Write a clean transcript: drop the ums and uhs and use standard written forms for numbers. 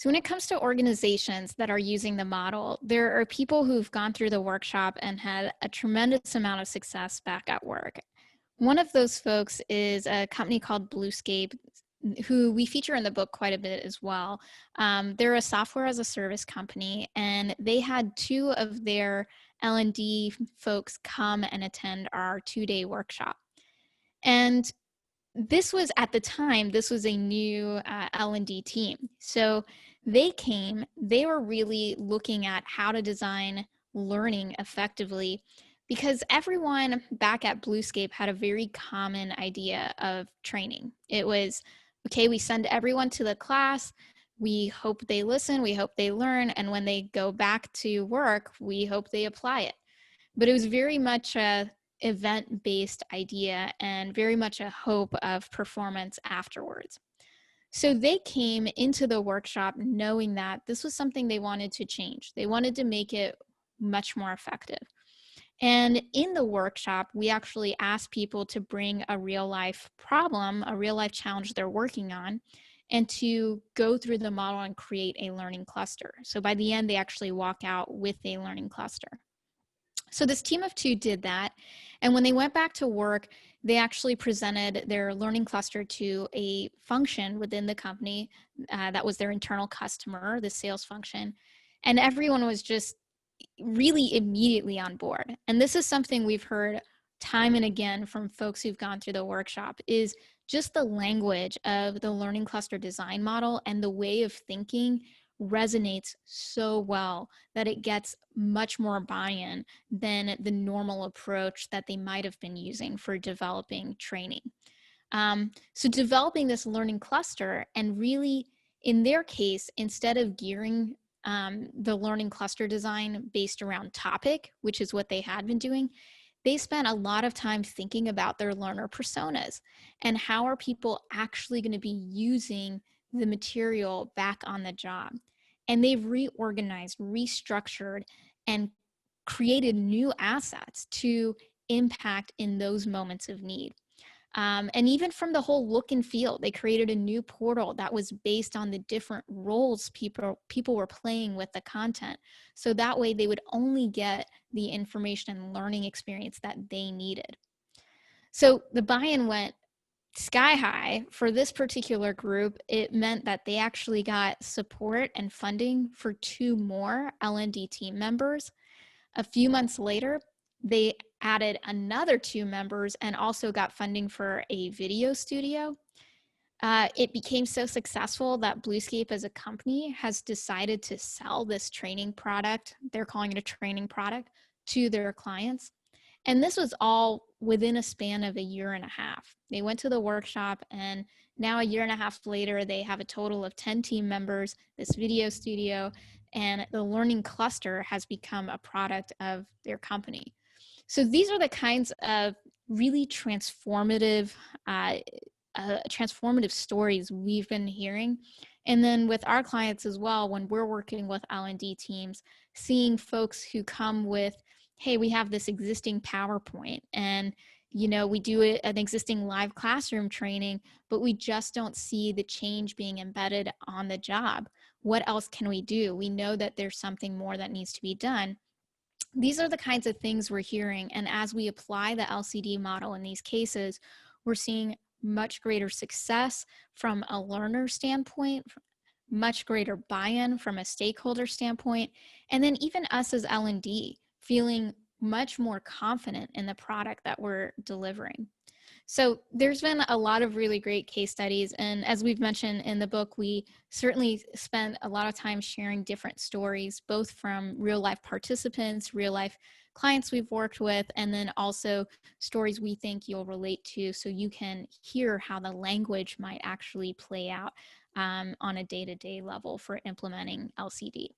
So when it comes to organizations that are using the model, there are people who've gone through the workshop and had a tremendous amount of success back at work. One of those folks is a company called Bluescape, who we feature in the book quite a bit as well. They're a software as a service company, and they had two of their L&D folks come and attend our 2-day workshop. And this was, at the time, this was a new L&D team. So they came, they were really looking at how to design learning effectively, because everyone back at Bluescape had a very common idea of training. It was, okay, we send everyone to the class, we hope they listen, we hope they learn, and when they go back to work, we hope they apply it. But it was very much a event-based idea and very much a hope of performance afterwards. So they came into the workshop knowing that this was something they wanted to change. They wanted to make it much more effective. And in the workshop, we actually asked people to bring a real life problem, a real life challenge they're working on, and to go through the model and create a learning cluster. So by the end, they actually walk out with a learning cluster. So this team of two did that. And when they went back to work, they actually presented their learning cluster to a function within the company that was their internal customer, the sales function. And everyone was just really immediately on board. And this is something we've heard time and again from folks who've gone through the workshop, is just the language of the learning cluster design model and the way of thinking resonates so well that it gets much more buy-in than the normal approach that they might have been using for developing training. So developing this learning cluster, and really in their case, instead of gearing the learning cluster design based around topic, which is what they had been doing, they spent a lot of time thinking about their learner personas and how are people actually going to be using the material back on the job. And they've reorganized, restructured, and created new assets to impact in those moments of need. And even from the whole look and feel, they created a new portal that was based on the different roles people were playing with the content. So that way they would only get the information and learning experience that they needed. So the buy-in went sky high. For this particular group, it meant that they actually got support and funding for 2 more L&D team members. A few months later, they added another 2 members and also got funding for a video studio. It became so successful that Bluescape as a company has decided to sell this training product, they're calling it a training product, to their clients. And this was all within a span of 1.5 years. They went to the workshop, and now 1.5 years later, they have a total of 10 team members, this video studio, and the learning cluster has become a product of their company. So these are the kinds of really transformative stories we've been hearing. And then with our clients as well, when we're working with L&D teams, seeing folks who come with, hey, we have this existing PowerPoint and we do an existing live classroom training, but we just don't see the change being embedded on the job. What else can we do? We know that there's something more that needs to be done. These are the kinds of things we're hearing. And as we apply the LCD model in these cases, we're seeing much greater success from a learner standpoint, much greater buy-in from a stakeholder standpoint, and then even us as L&D feeling much more confident in the product that we're delivering. So there's been a lot of really great case studies. And as we've mentioned in the book, we certainly spent a lot of time sharing different stories, both from real life participants, real life clients we've worked with, and then also stories we think you'll relate to so you can hear how the language might actually play out on a day-to-day level for implementing LCD.